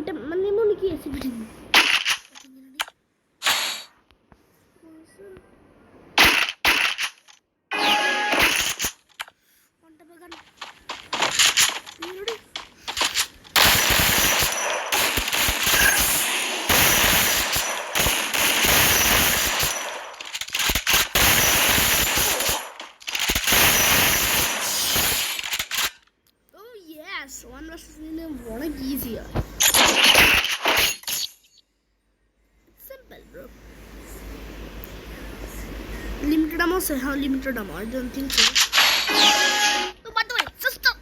tap মানে মনে কি আছে video one tap again ready oh yes one versus one is easier simple bro limited ammo say how limited ammo I don't think so oh by the way sister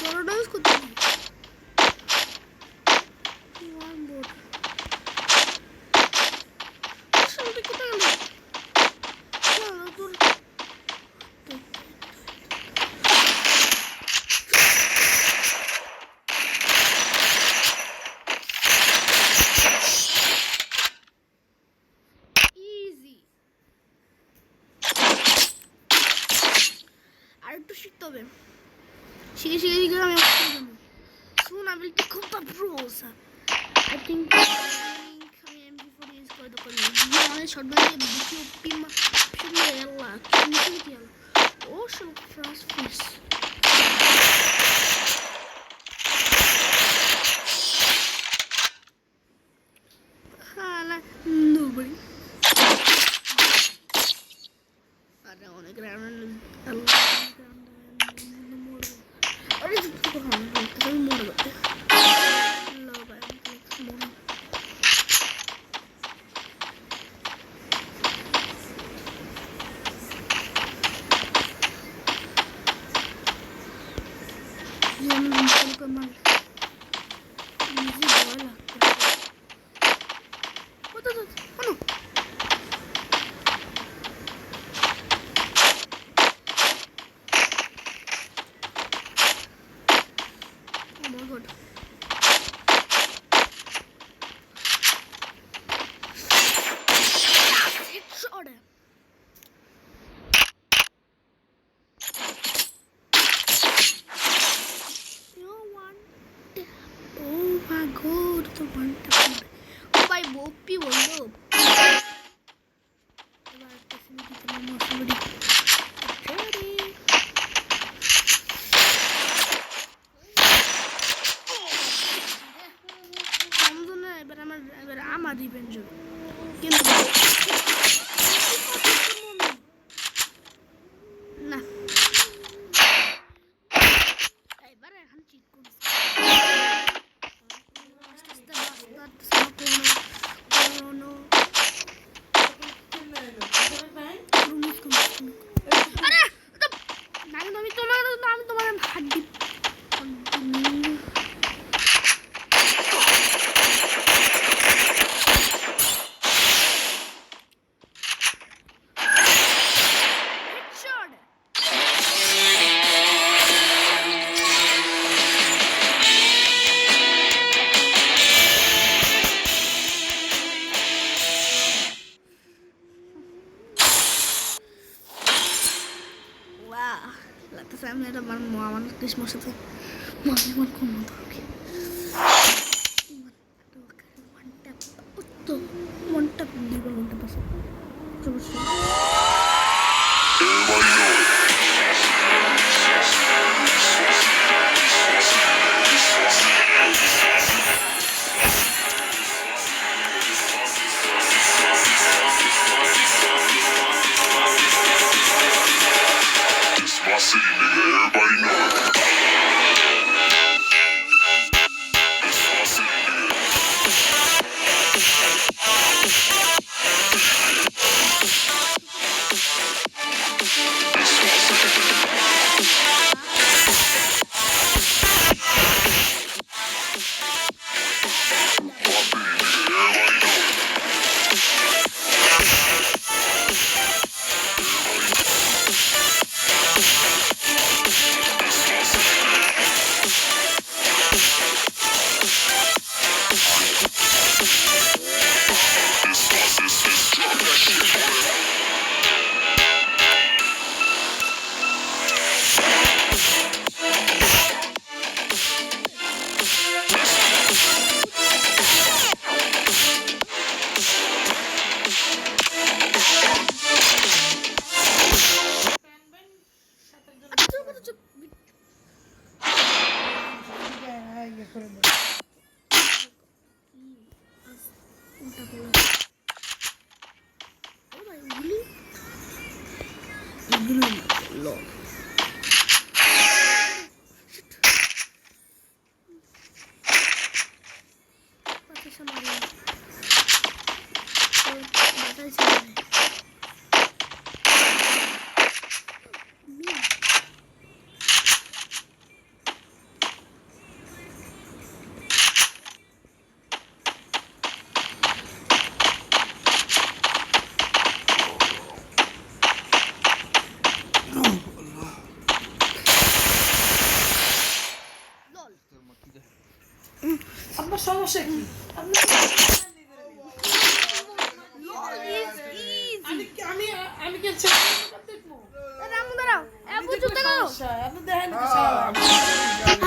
Paradise ko one boat something ko tayo no tur আরেকটু শিখতে হবে শিখে আমি soon I will pick up the pros I think আমি MP40 use করে তো করি অনেক শর্ট বাজে বেশি ওপি শুনে আল্লাহ কি হলো ও সব ফ্রাস্ট ফিস nobody ada অনেক রাউন্ড আল্লাহ আরে তো আমি মরে গেছে আল্লাহ ভাই মরে যেন কমাল নিজে ভয় লাগতো কত তো আনো oh my god headshot oh my god the one tap oh bhai bopi bollo ebar kasi দিতে না মশাবড়ি ready সমঝনা এবার আমার রিভেঞ্জ কিন্তু না এবার এখন চিট করি আমি তোমার হাড্ডি লাগতেছে আমি এটা আমার ক্রিসমাস সাথে মনে কোনো দরকার one tap দিব one tap আছে অবশ্যই My city, nigga, everybody know it. It's my city, nigga. lol. Patasa mari. Batai sini. Lol. আপনার সমস্যা কি? Lol is easy. আমি কি ছেলে দেখবো? রামু দাঁড়াও। আপু চুপ থাকো। সমস্যা, আপনি দেখেন কি সারা।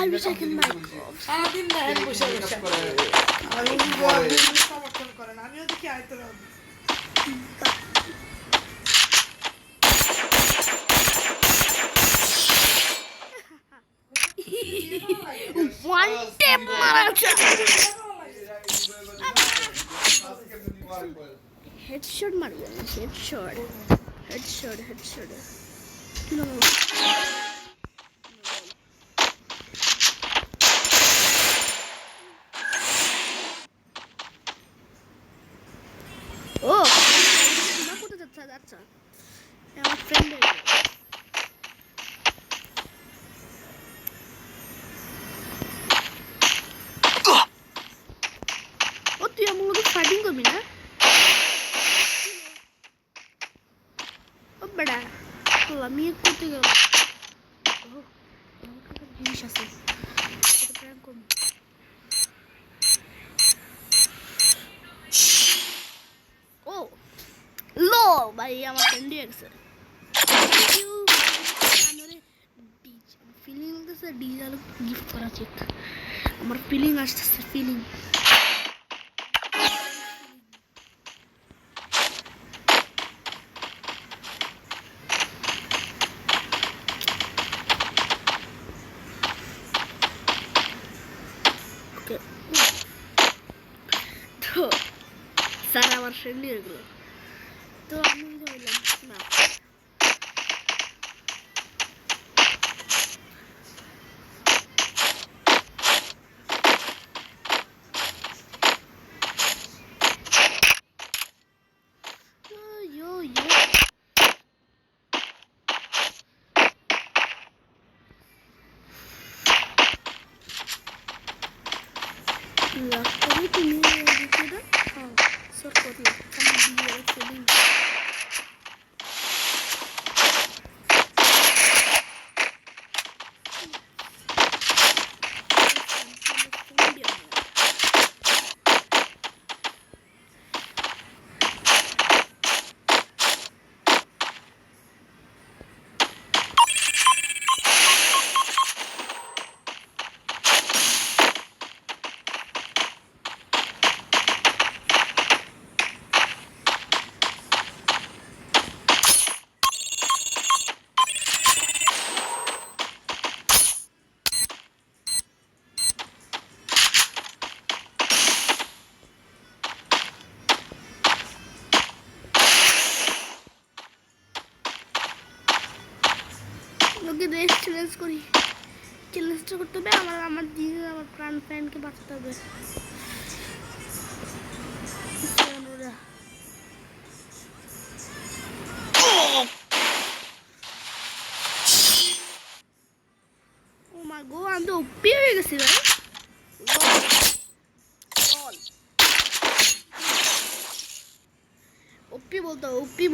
I wish I can mic. সারাদিন দেখেন বসে বসে। আমি সমর্থন করেন, আমিও দেখি আয়তন হবে। One tap মারা আছে। Headshot মারবো না, headshot. Headshot. No. Oh, না কোথায় যাচ্ছে? আমার ফ্রেন্ড ও তুই আমার লোকে ফাইটিং করবি না? ও বেড়া আমি করতে গেল জিনিস আছে প্র্যাঙ্ক করবো। ও লো ভাই আমার ফ্রেন্ড দিয়ে গেছে ফিলিং লাগতেছে ডিজিটাল গিফট করা উচিত। আমার ফিলিং আসতেছে ফিলিং। তো স্যার আমার ফ্রেন্ড হয়ে গেল তো আমি বললাম না Lakari তুমি দিতে দাও হ্যাঁ সব করলাম আমি দিয়ে রাখছি লোকে রেস চ্যালেঞ্জ করি চ্যালেঞ্জটা করতে হবে আমার দিদি আমার প্রাণ ফ্যানকে বাঁচাতে হবে ও মা গো আমি তো উপি হয়ে গেছি ভাই ओपी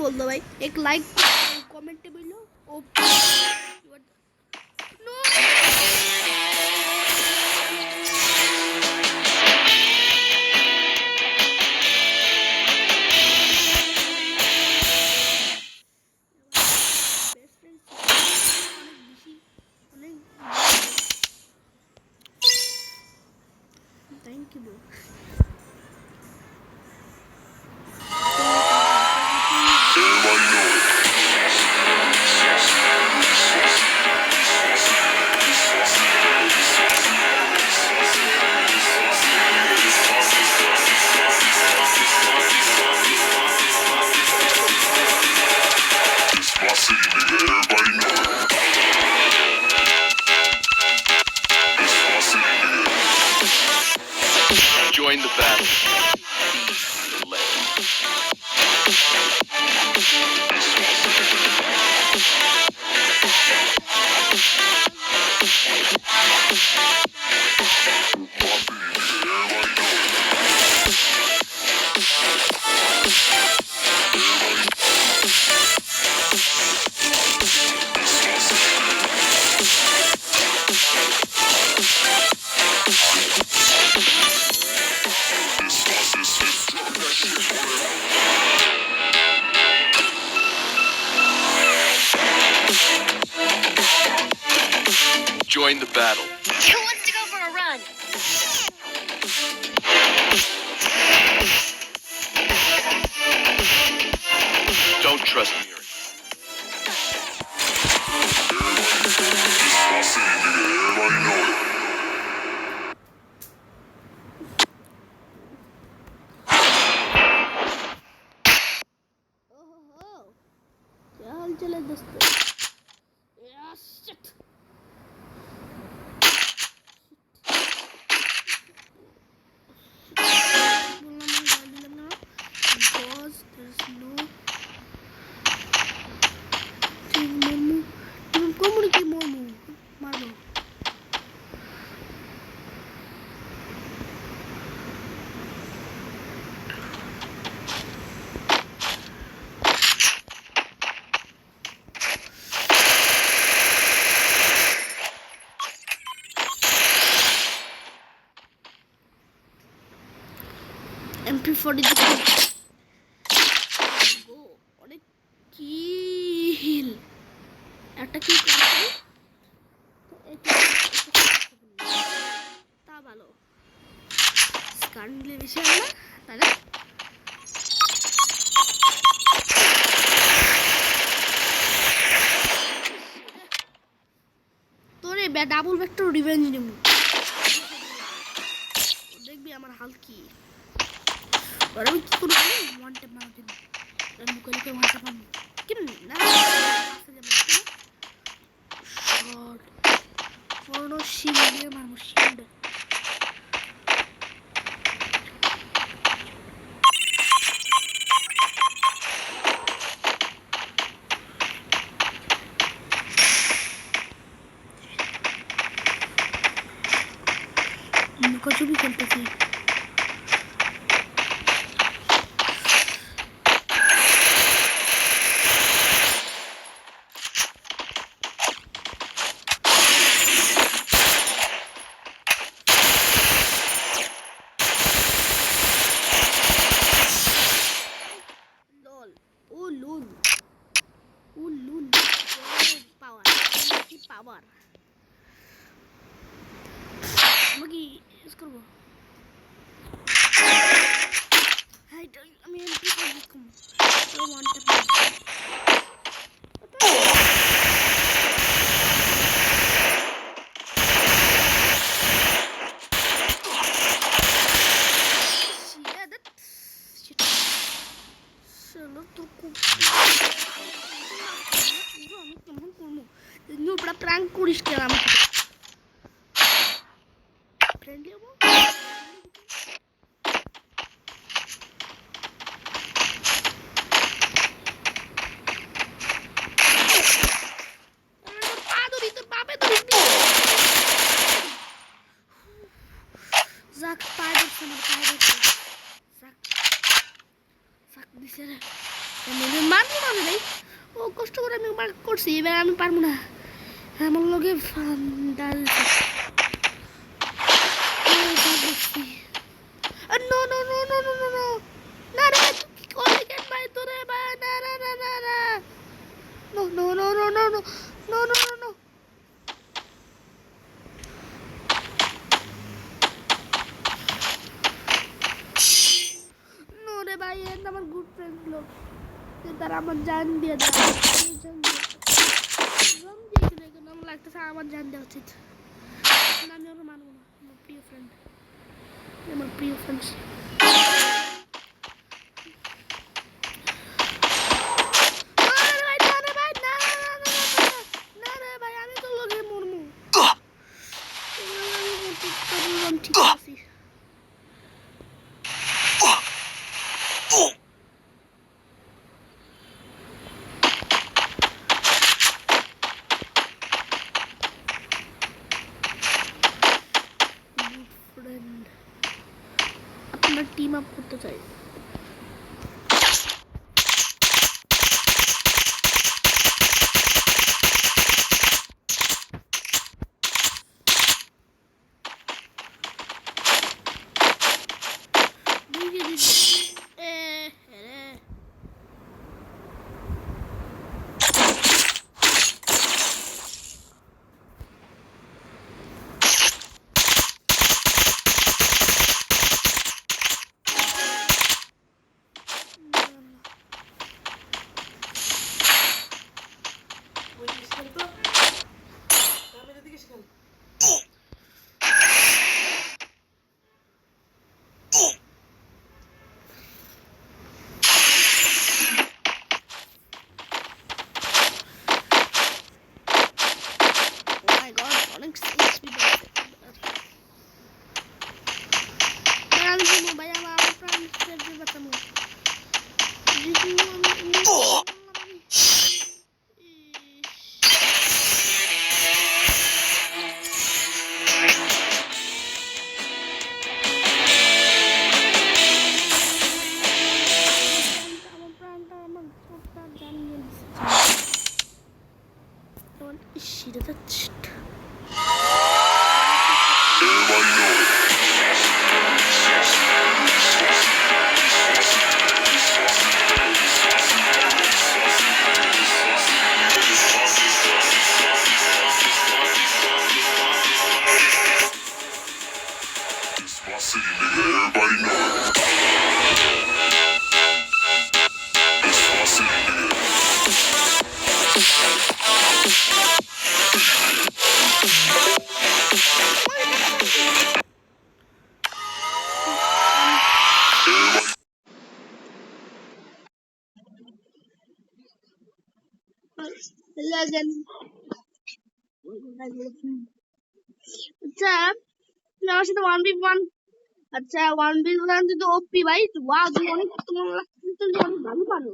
बोल दो भाई एक लाइक कमेंट पे बोलो OP no thank you bro Everybody know it. Saucy. Join the battle. Who wants to go for a run? Don't trust me. This my city, nigga. Everybody know it. ओहो क्या हाल चाल है दोस्तों यार shit because there's no momo como que momo malo MP40 অনেক কিল একটা কি করতে তা ভালো স্কান দিলে বেশি হবে না তাহলে তোরে ডাবল ভেক্টর রিভেঞ্জ নিব দেখবি আমার হাল কি और अभी किसको नहीं वन टैप मार देना रन को लेकर वन टैप मार किन ना ऐसे जब मारते हैं शॉट फोनो शील्ड मार शील्ड कुछ भी खेलते थे power. Lagi, escrobo. Hai, I mean, people just come. I want to. Ini udah prank kuris ke lama. Friendly apa? Aduh, itu apa itu? Zak spider sama spider. Zak di sana. Ini mana nih? Oh, কষ্ট করে আমি mark করছি এবার আমি পারবো না আমার লগে ফান্ডাল no no no no no no no না রে কি করলি কেন ভাই তোরে ভাই না না না না না no no no no no no no no no no no রে ভাই এটা আমার গুড ফ্রেন্ড লোক তারা আমার জান দিয়ে দেয় আমার লাগতেছে আমার জান দেওয়া উচিত আমি ওরা মানবো না আমার প্রিয় ফ্রেন্ড আমার প্রিয় ফ্রেন্ডস আমি তো লোকে মরমু ঠিক আছি अपना टीम अप करते चाहिए दीजिए Touched. Everybody know it. It's my city, nigga. Everybody know it. It's my city, nigga. Everybody Hello again. আচ্ছা তুমি আমার সাথে 1v1 আচ্ছা 1v1 যদি ওপি ভাই ওয়াও তুমি অনেক তোমার লাগছে তুমি অনেক ভালো পারো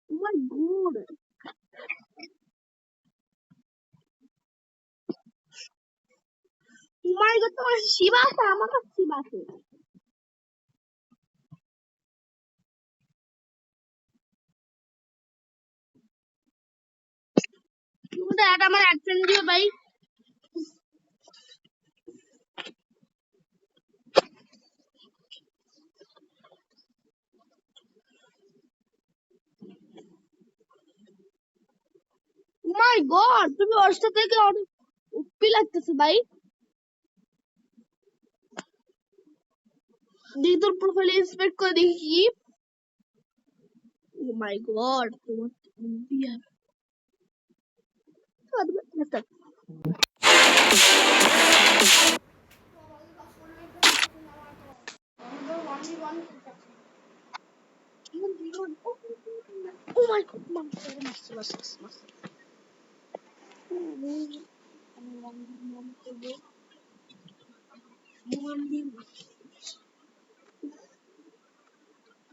ও মাই গড ও মাই গড তোমার শিবা আছে আমার কাছে শিবা আছে তুমি তো এটা আমার অ্যাকসেন্ট দিও ভাই ও মাই গড তুমি ওর সাথে থেকে অনেক ওপি লাগতেছে ভাই দেখি তোর প্রোফাইল ইন্সপেক্ট করে দেখি কি ও মাই গড তোমার বিয়ার Oh my god, mom, mas.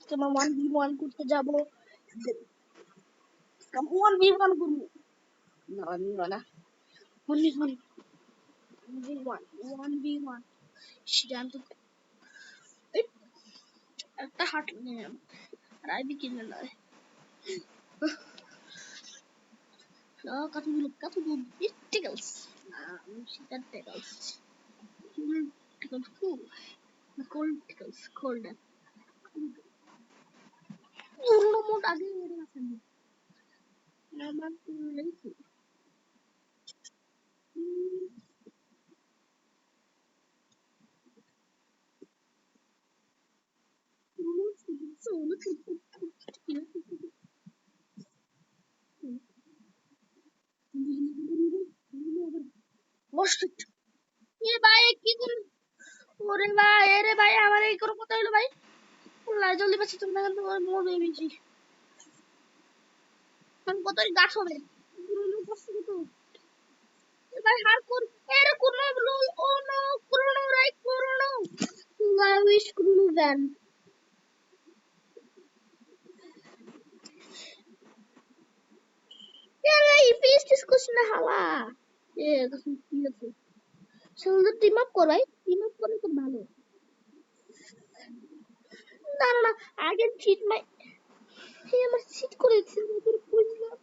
Cuma 1v1 করতে যাব 1v1 করব না 1v1 না 1v1 1v1 সিদ্ধান্ত একটা হাট নিয়ে আর আইবি কিনে নয় কতগুলো টিকলস সেটা টিকলস টিকলস cold টিকলস cold পুরো মোট আগে মেরে আছে আমার লেগেছে এ ভাই কি করুন ওরে ভাই আরে ভাই আমার এই করে কথা হলো ভাই লাই জলদি বাঁচি তুমি না কিন্তু মরবে বেশি আমি কতই গাছ হবে ভাই হার কোন এর কোন রুল ও নো ক্রোনো রাইট ক্রোনো I wish ক্রোনো ভ্যান এর এই ফিস ডিসকাশন হালা এ দেখুন কি আছে সুন্দর টিম আপ কর ভাই টিম আপ করে তো ভালো না না না আগে চিট মাই হে আমার চিট করেছি তোর বুঝলাম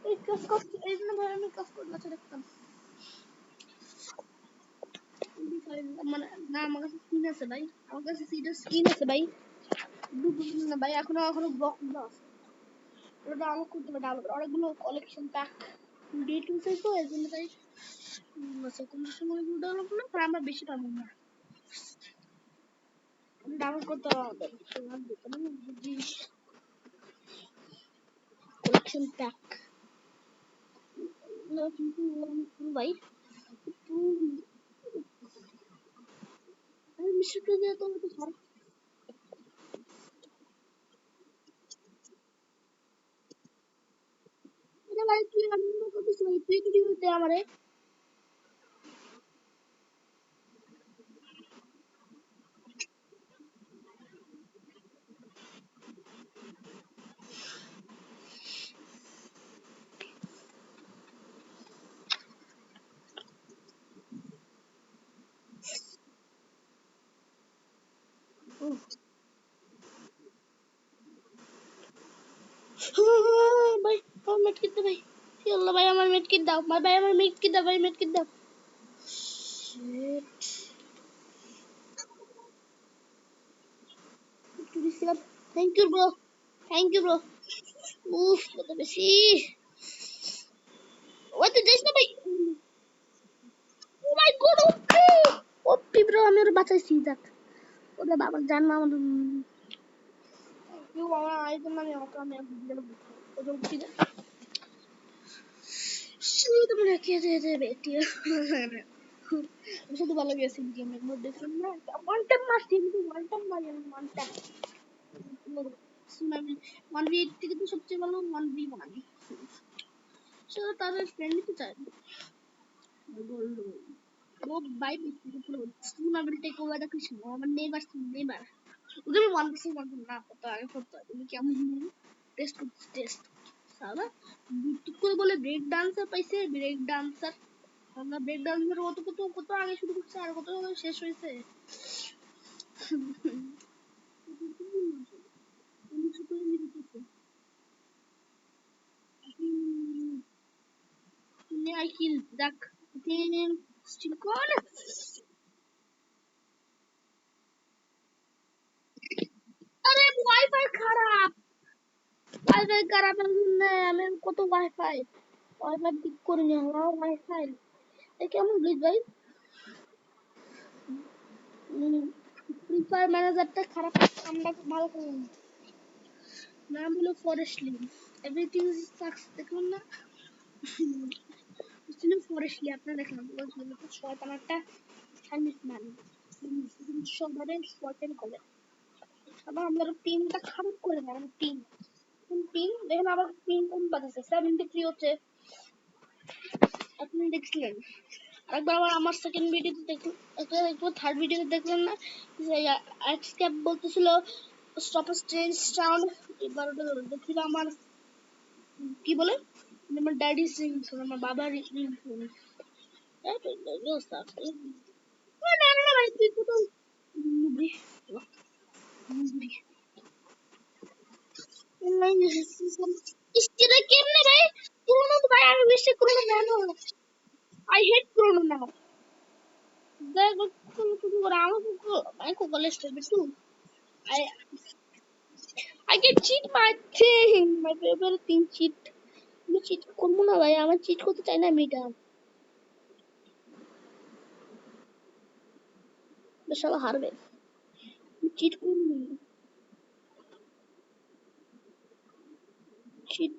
এই কাজ করতে এই জন্য ভাই আমি কাজ করতে না দেখতাম মানে না আমার কাছে স্কিন আছে ভাই আমার কাছে সিডার স্কিন আছে ভাই বুঝলাম না ভাই এখনো ব্লক আছে ওটা ডাউনলোড করতে হবে ডাউনলোড অনেকগুলো কালেকশন প্যাক ডেট মিসাই তো এর জন্য তাই আচ্ছা কোন সময় গুলো ডাউনলোড করলাম তার আমরা বেশি পাবো না ডাউনলোড করতে হবে কালেকশন প্যাক না কিন্তু ভাই আমি মিশে করে দিতে হবে তো স্যার এটা ভাই তুই আমি করতেছ ভাই তুই কি দিতে আমারে ভাই কমেন্ট করতে ভাই চলো ভাই আমার মেড কিট দাও ভাই আমার মেড কিট দাও ভাই মেড কিট দাও শিট একটু দিছিলাম থ্যাংক ইউ ব্রো উফ কত বেশি ওই তো যাস না ভাই ও মাই গড ওপি ওপি ব্রো আমি ওর বাঁচাইছি দেখ ওটা বাবার জান না আমার কেউ আমার আইজন আমি ওকে আমি ভিডিও ওটা ওপি দেখ শুধু মনে কে দে বেটি শুধু ভালো গেছে গেমের মধ্যে দেখলাম না ওয়ান টাইম মারছি কিন্তু ওয়ান টাইম মারি ওয়ান টাইম সুনামি 1v8 থেকে তো সবচেয়ে ভালো 1v1 শুধু তাদের ফ্রেন্ডলি তো চাই वो by tsunami take over the Krishna আমার নেইবার ওদের 1% না কত আগে করতে তুমি কেমন টেস্ট সালা বিটুক করে বলে ব্রেক ডান্সার পাইছে ব্রেক ডান্সার আমরা ব্রেক ডান্সার কত আগে শুরু করছে আর কত শেষ হয়েছে I kill duck then still gone আরে ওয়াইফাই খারাপ আমি কত ওয়াইফাই ঠিক করে নিও ওয়াইফাই এ কেমন গ্লিচ ভাই ফ্রি ফায়ার ম্যানেজারটা খারাপ আমরা ভালো করি নাম হলো ফরেস্ট লিভ এভরিথিং সাকস দেখুন না ছিল ফরেস্ট লিভ আপনারা দেখলাম বলছিল তো শয়তানাটা সামিট মান সবারে শয়তান করে আবার আমরা টিমটা খারাপ করে দেয় টিম দেখেন আবার টিম কোন বাজছে 73 হচ্ছে আপনি দেখছিলেন একবার আবার আমার সেকেন্ড ভিডিওতে দেখুন একবার থার্ড ভিডিওতে দেখলেন না এক্স ক্যাপ বলতেছিল স্টপ স্ট্রেঞ্জ সাউন্ড এবার দেখছিল আমার কি বলে আমার ড্যাডি সিং আমার বাবার রিংটোন না না না ভাই তুই কোথাও ইস্তিরা কেমনে ভাই পুরনো তো ভাই আমি বেশি পুরনো জানো আই হেট পুরনো না দেখো তুমি করে আমাকে আমি কো কলেজ করবে তুই I I can cheat my thing my favorite thing cheat আমি চিট করবো না ভাই আমার চিট করতে চাই না আমি এটা সবাই হারবে চিট করবো চিট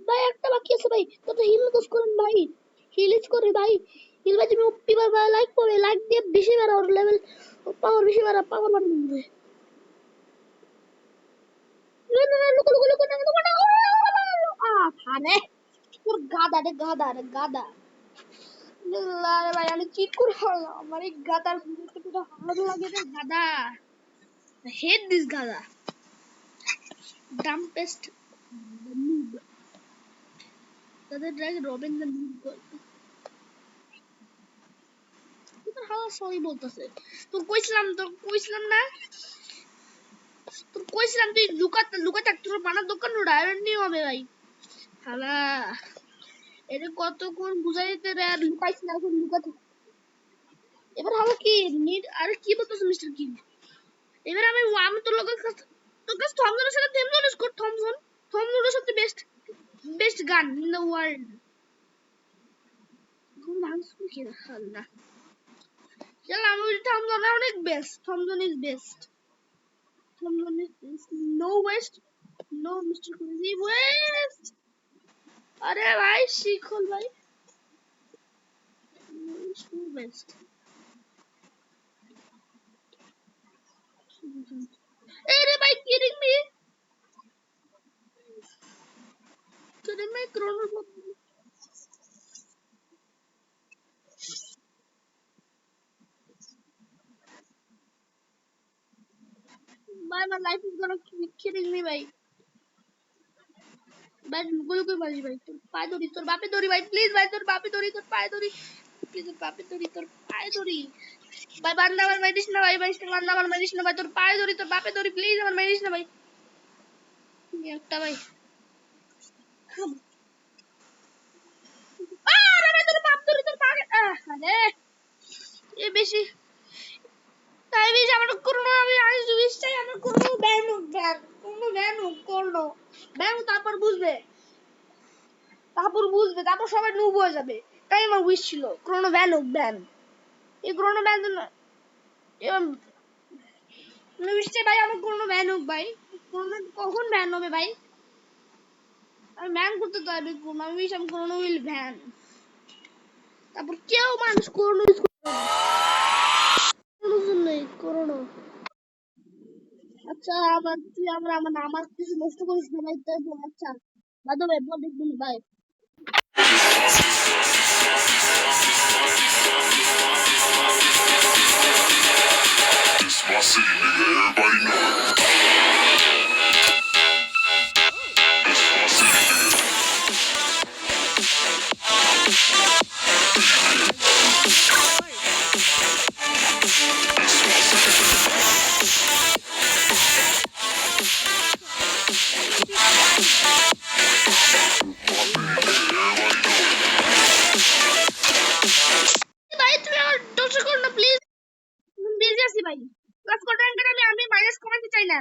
ভাই একটা বাকি আছে ভাই কত হিল দোষ করেন ভাই হিলিজ করে ভাই হিল ভাই তুমি ওপি ভাই লাইক করে লাইক দিয়ে বেশি বাড়া ওর লেভেল পাওয়ার বেশি বাড়া পাওয়ার বাড়বে আরে তোর গাদা রে গাদা আরে ভাই আমি চিট করে হারলাম আমার এই গাদার বুঝতে পুরো ভালো লাগে রে গাদা হেড দিস গাদা ডাম্পেস্ট নুব তাদের ড্রাগ রবিন দ্য নুব তোর হাওয়া সরি বলতেছে তোর কইছিলাম না তোর কইছিলাম তুই লুকাতে তোর বানার দোকান ডায়মন্ড নিয়ে হবে ভাই হালা এটা কতক্ষণ বুঝাইতে রে আর লুকাইছ না এখন লুকাতে এবার হালা কি নিড আরে কি বলতেছ মিস্টার কিং এবার আমি তোর কাছে থমসনের সাথে থমসন ইউজ কর থমসনের সাথে best gun in the world কোন ডান্স কি হালা চল আমি থমসন অনেক best Thomson is best Thomson is no waste no mister crazy waste अरे भाई सीखो भाई बेस्ट अरे भाई किडिंग मी किडिंग मी क्रोनो my life is gonna be kidding me भाई भाई गुलू को मारी भाई তোর পায়ে ধরি তোর বাপে ধরি ভাই প্লিজ ভাই তোর বাপে ধরি তোর পায়ে ধরি প্লিজ তোর বাপে ধরি তোর পায়ে ধরি ভাই বান্দা আমার মারিস না ভাই বান্দা আমার মারিস না ভাই তোর পায়ে ধরি তোর বাপে ধরি প্লিজ আমার মারিস না ভাই একটা ভাই এ বেশি তাই বেশি আমার করোনা আমি আগে জুইস চাই আমার করোনা ব্যান হোক ব্যান কোনো ব্যান হোক করোনা ব্যান তারপর সবাই নুব হয়ে যাবে তাই আমার উইশ ছিল করোনা ব্যান হোক ব্যান এই করোনা ব্যান উইশ চাই ভাই আমার করোনা ব্যান হোক ভাই করোনা কখন ব্যান হবে ভাই আমি ব্যান করতে তো আমি করোনা উইশ আমি করোনা উইল ব্যান তারপর কেউ মানুষ করোনা ইউজ করবে না কোনো জন্যই করোনা আচ্ছা আমার কিছু নষ্ট করিস না ভাই তাই বল আচ্ছা বাদো ভাই বল দেখবি ভাই This my city, nigga. Everybody know it. This my city, nigga. ভাই তুমি আমার দোষ করো না প্লিজ আমি বিজি আছি ভাই ক্লাস করতে আমি মাইনাস কমাতে চাই না